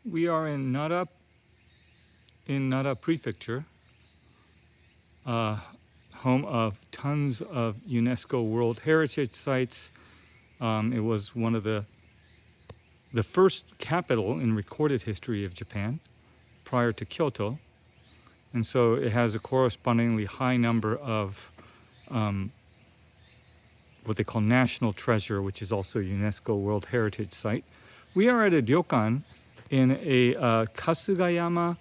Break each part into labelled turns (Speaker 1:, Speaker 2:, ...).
Speaker 1: We are in Nara Prefecture, home of tons of UNESCO World Heritage Sites. It was one of the first capital in recorded history of Japan prior to Kyoto. And so it has a correspondingly high number of what they call national treasure, which is also a UNESCO World Heritage Site. We are at a Ryokan in a Kasugayama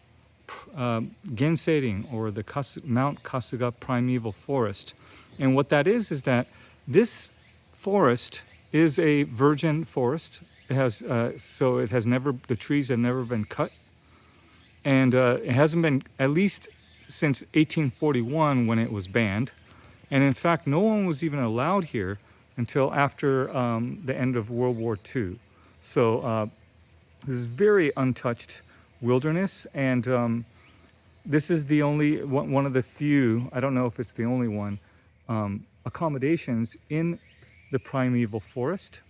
Speaker 1: Genseirin, or the Mount Kasuga Primeval Forest. And what that is that this forest is a virgin forest. It has so it has never, the trees have never been cut, and it hasn't been, at least since 1841 when it was banned. And in fact, no one was even allowed here until after the end of World War II. So this is very untouched wilderness, and this is the only one of the few, I don't know if it's the only one, accommodations in the primeval forest.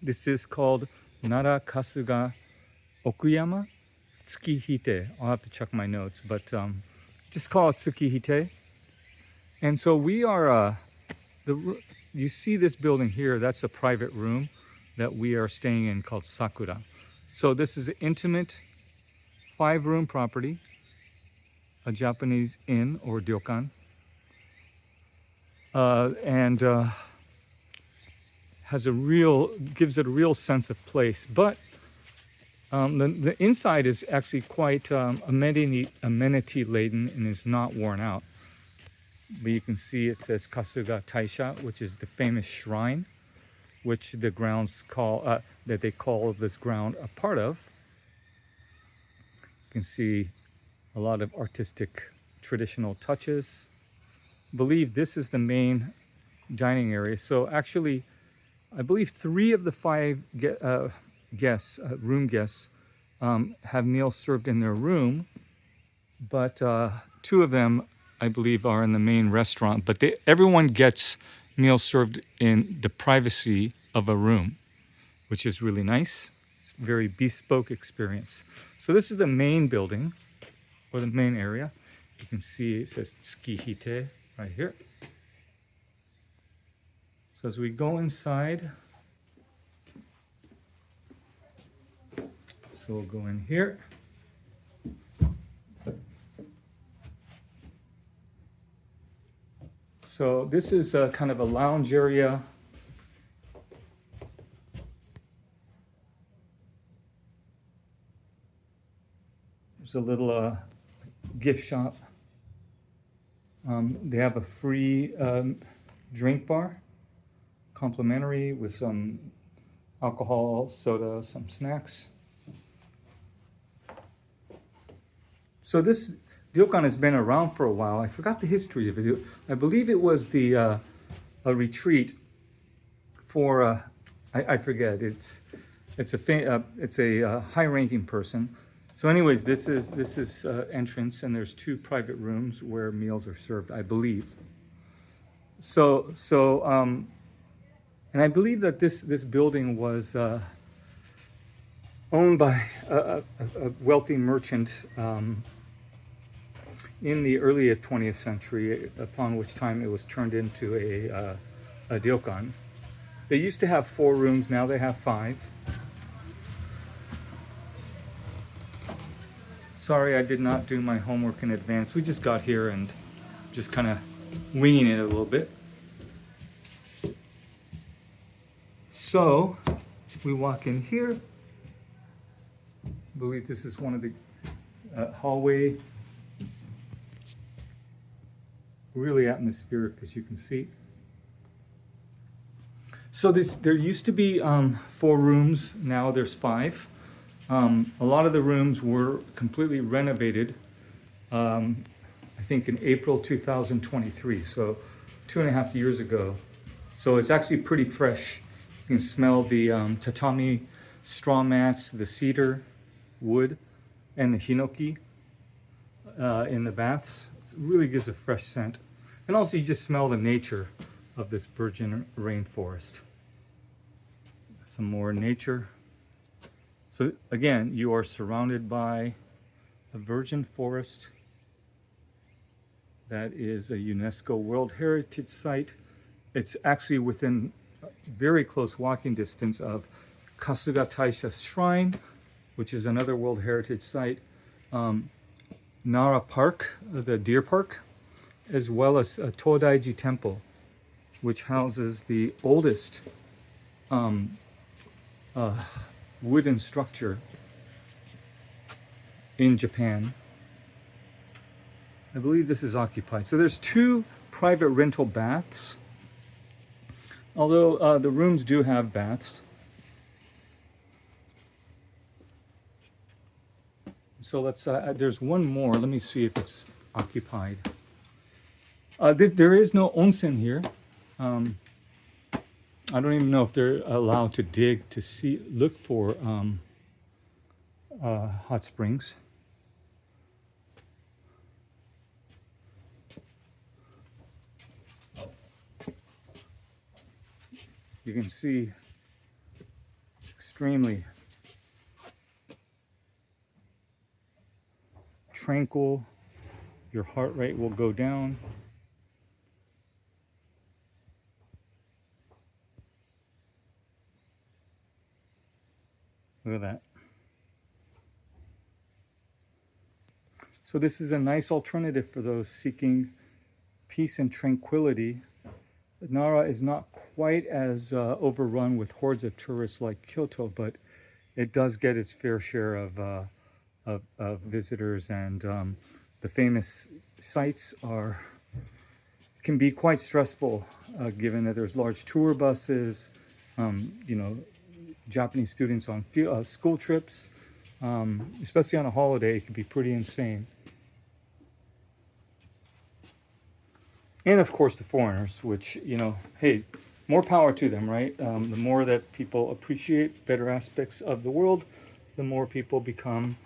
Speaker 1: This is called Nara Kasuga Okuyama Tsukihitei. I'll have to check my notes, but just call it Tsukihitei. And so we are, you see this building here, that's a private room that we are staying in called Sakura. So this is an intimate 5-room property, a Japanese inn or ryokan, and gives it a real sense of place. But the inside is actually quite amenity laden and is not worn out. But you can see it says Kasuga Taisha, which is the famous shrine, which the grounds call, that they call this ground a part of. You can see a lot of artistic traditional touches. I believe this is the main dining area. So actually, I believe 3 of the 5 room guests have meals served in their room, but 2 of them, I believe, are in the main restaurant. But everyone gets meals served in the privacy of a room, which is really nice. It's a very bespoke experience. So this is the main building, or the main area. You can see it says Tsukihitei right here. So as we go inside, so we'll go in here. So this is a kind of a lounge area. There's a little gift shop. They have a free drink bar, complimentary, with some alcohol, soda, some snacks. So this ryokan has been around for a while. I forgot the history of it. I believe it was a retreat for I forget. It's a high-ranking person. So, anyways, this is entrance, and there's 2 private rooms where meals are served, I believe. So and I believe that this building was owned by a wealthy merchant in the early 20th century, upon which time it was turned into a ryokan. They used to have 4 rooms, now they have 5. Sorry, I did not do my homework in advance. We just got here and just kind of winging it a little bit. So we walk in here. I believe this is one of the hallway. Really atmospheric, as you can see. So there used to be 4 rooms. Now there's 5. A lot of the rooms were completely renovated, I think in April 2023, so 2.5 years ago. So it's actually pretty fresh. You can smell the tatami straw mats, the cedar wood, and the hinoki in the baths. It really gives a fresh scent. And also you just smell the nature of this virgin rainforest. Some more nature. So again, you are surrounded by a virgin forest that is a UNESCO World Heritage Site. It's actually within very close walking distance of Kasuga Taisha Shrine, which is another World Heritage Site, Nara Park, the deer park, as well as Todaiji Temple, which houses the oldest wooden structure in Japan. I believe this is occupied. So there's 2 private rental baths, although the rooms do have baths. So let's, there's one more. Let me see if it's occupied. There is no onsen here. I don't even know if they're allowed to dig to look for hot springs. You can see it's extremely tranquil. Your heart rate will go down. Look at that. So this is a nice alternative for those seeking peace and tranquility. Nara is not quite as overrun with hordes of tourists like Kyoto, but it does get its fair share of visitors, and the famous sites can be quite stressful, given that there's large tour buses, you know, Japanese students on school trips, especially on a holiday. It can be pretty insane. And of course the foreigners, which, you know, hey, more power to them, right? The more that people appreciate better aspects of the world, the more people become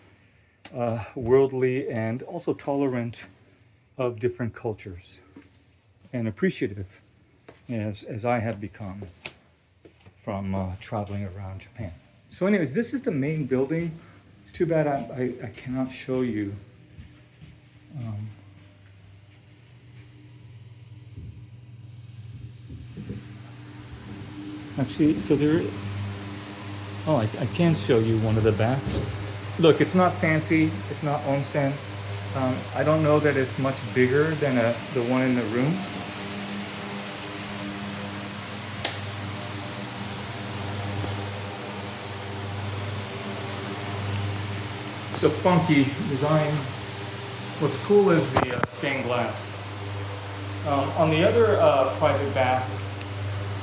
Speaker 1: worldly and also tolerant of different cultures, and appreciative, as I have become from traveling around Japan. So anyways, this is the main building. It's too bad I cannot show you. Actually, so oh, I can show you one of the baths. Look, it's not fancy, it's not onsen. I don't know that it's much bigger than the one in the room. It's a funky design. What's cool is the stained glass. On the other private bath,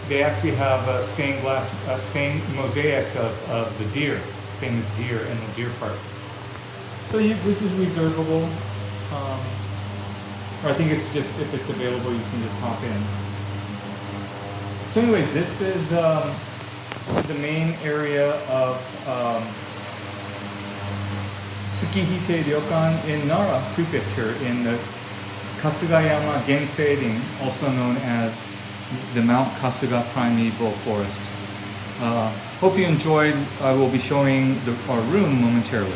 Speaker 1: they actually have stained glass, stained mosaics of the deer, famous deer in the deer park. So this is reservable, or I think it's just, if it's available, you can just hop in. So anyways, this is the main area of Tsukihitei Ryokan in Nara Prefecture, in the Kasugayama Genseirin, also known as the Mount Kasuga Primeval Forest. Hope you enjoyed. I will be showing our room momentarily.